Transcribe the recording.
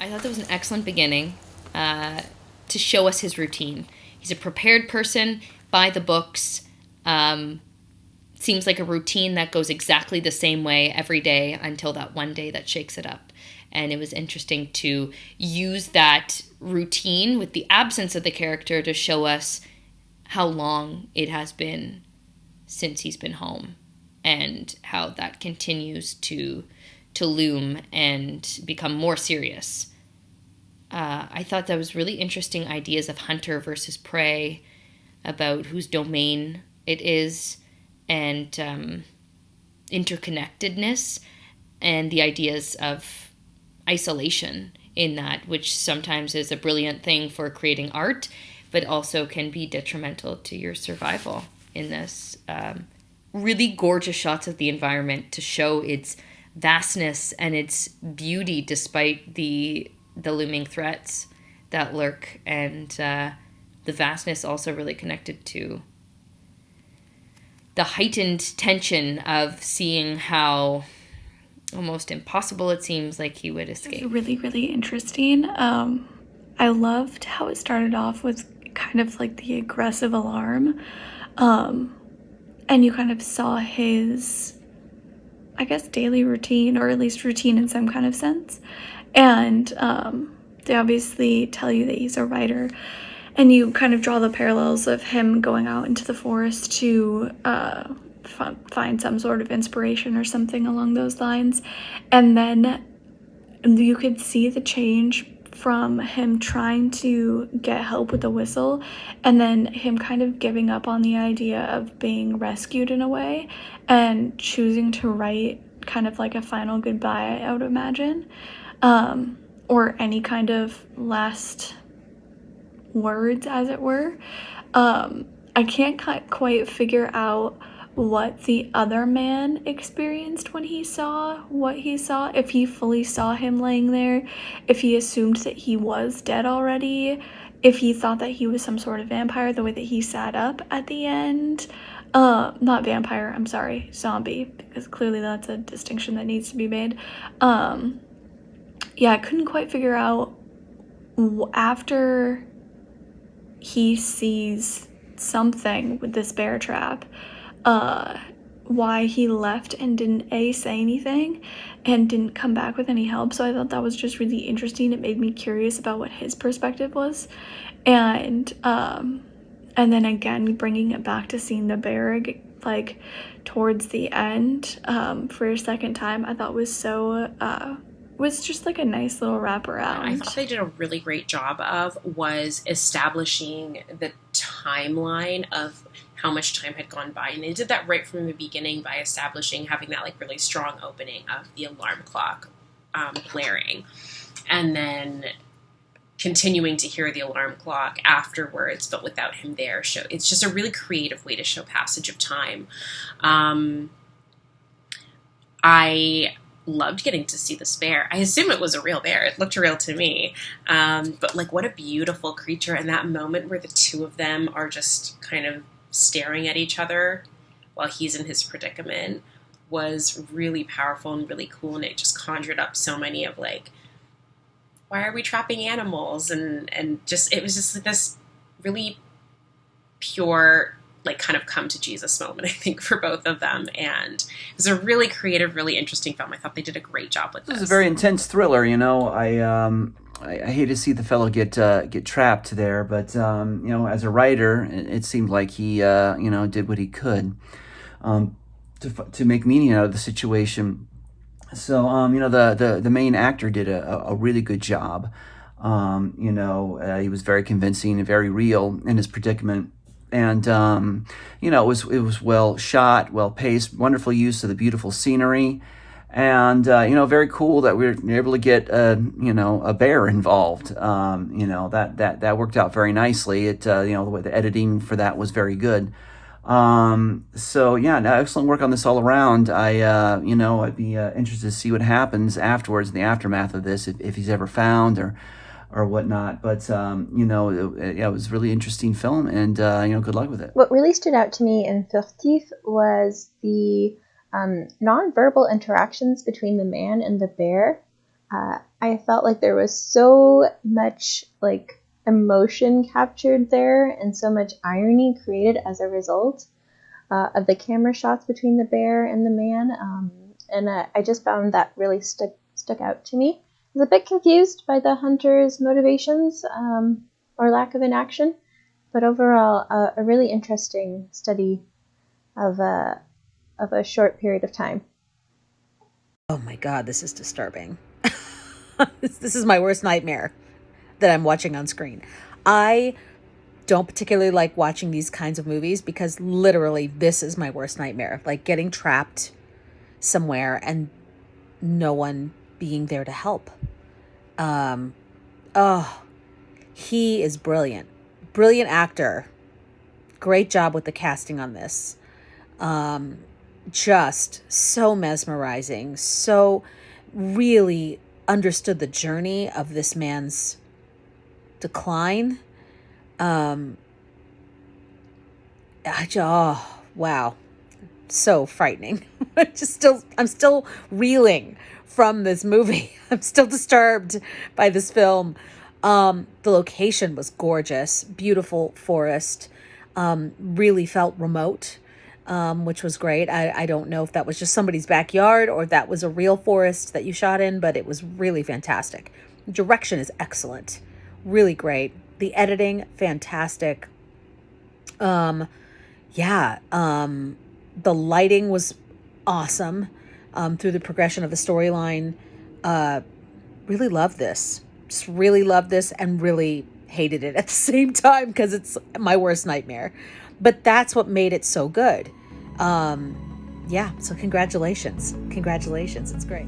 I thought that was an excellent beginning to show us his routine. He's a prepared person by the books. Seems like a routine that goes exactly the same way every day until that one day that shakes it up. And it was interesting to use that routine with the absence of the character to show us how long it has been since he's been home and how that continues to loom and become more serious. I thought that was really interesting ideas of hunter versus prey, about whose domain it is, and interconnectedness, and the ideas of isolation in that, which sometimes is a brilliant thing for creating art, but also can be detrimental to your survival in this. Really gorgeous shots of the environment to show its vastness and its beauty despite the looming threats that lurk, and the vastness also really connected to the heightened tension of seeing how almost impossible it seems like he would escape. Really, really interesting. I loved how it started off with kind of like the aggressive alarm. And you kind of saw his, I guess, daily routine, or at least routine in some kind of sense. And they obviously tell you that he's a writer. And you kind of draw the parallels of him going out into the forest to find some sort of inspiration or something along those lines. And then you could see the change from him trying to get help with the whistle, and then him kind of giving up on the idea of being rescued in a way and choosing to write kind of like a final goodbye, I would imagine, or any kind of last words, as it were. I can't quite figure out what the other man experienced when he saw what he saw, if he fully saw him laying there, if he assumed that he was dead already, if he thought that he was some sort of vampire the way that he sat up at the end. Not vampire, I'm sorry, zombie, because clearly that's a distinction that needs to be made. Yeah, I couldn't quite figure out after he sees something with this bear trap, why he left and didn't say anything and didn't come back with any help. So I thought that was just really interesting. It made me curious about what his perspective was, and then again bringing it back to seeing the bear like towards the end for a second time, I thought was just like a nice little wraparound. I thought they did a really great job of was establishing the timeline of how much time had gone by, and they did that right from the beginning by establishing having that like really strong opening of the alarm clock blaring, and then continuing to hear the alarm clock afterwards, but without him there. So it's just a really creative way to show passage of time. I loved getting to see this bear. I assume it was a real bear. It looked real to me. But like, what a beautiful creature. And that moment where the two of them are just kind of staring at each other while he's in his predicament was really powerful and really cool. And it just conjured up so many of like, why are we trapping animals? And just, it was just like this really pure, like kind of come to Jesus moment, I think, for both of them. And it was a really creative, really interesting film. I thought they did a great job with this. It was a very intense thriller, you know. I hate to see the fellow get trapped there, but you know, as a writer, it seemed like he you know, did what he could to make meaning out of the situation. So you know, the main actor did a really good job. You know, he was very convincing and very real in his predicament. And you know, it was well shot, well paced, wonderful use of the beautiful scenery, and you know, very cool that we were able to get you know, a bear involved. You know, that worked out very nicely. It you know, the way the editing for that was very good. So yeah, no, excellent work on this all around. You know, I'd be interested to see what happens afterwards in the aftermath of this, if he's ever found or whatnot. But you know, it was a really interesting film, and you know, good luck with it. What really stood out to me in Furtif was the non-verbal interactions between the man and the bear. I felt like there was so much like emotion captured there and so much irony created as a result of the camera shots between the bear and the man. And I just found that really stuck out to me. I was a bit confused by the hunter's motivations or lack of inaction, but overall, a really interesting study of a short period of time. Oh my God, this is disturbing. This is my worst nightmare that I'm watching on screen. I don't particularly like watching these kinds of movies because literally this is my worst nightmare. Like getting trapped somewhere and no one being there to help. Oh, he is brilliant. Brilliant actor. Great job with the casting on this. Just so mesmerizing. So really understood the journey of this man's decline. Oh, wow. So frightening. I'm still reeling from this movie. I'm still disturbed by this film. The location was gorgeous, beautiful forest, really felt remote, which was great. I don't know if that was just somebody's backyard or if that was a real forest that you shot in, but it was really fantastic. The direction is excellent, really great. The editing, fantastic. The lighting was awesome through the progression of the storyline. Really loved this. Just really loved this and really hated it at the same time because it's my worst nightmare. But that's what made it so good. So congratulations. Congratulations. It's great.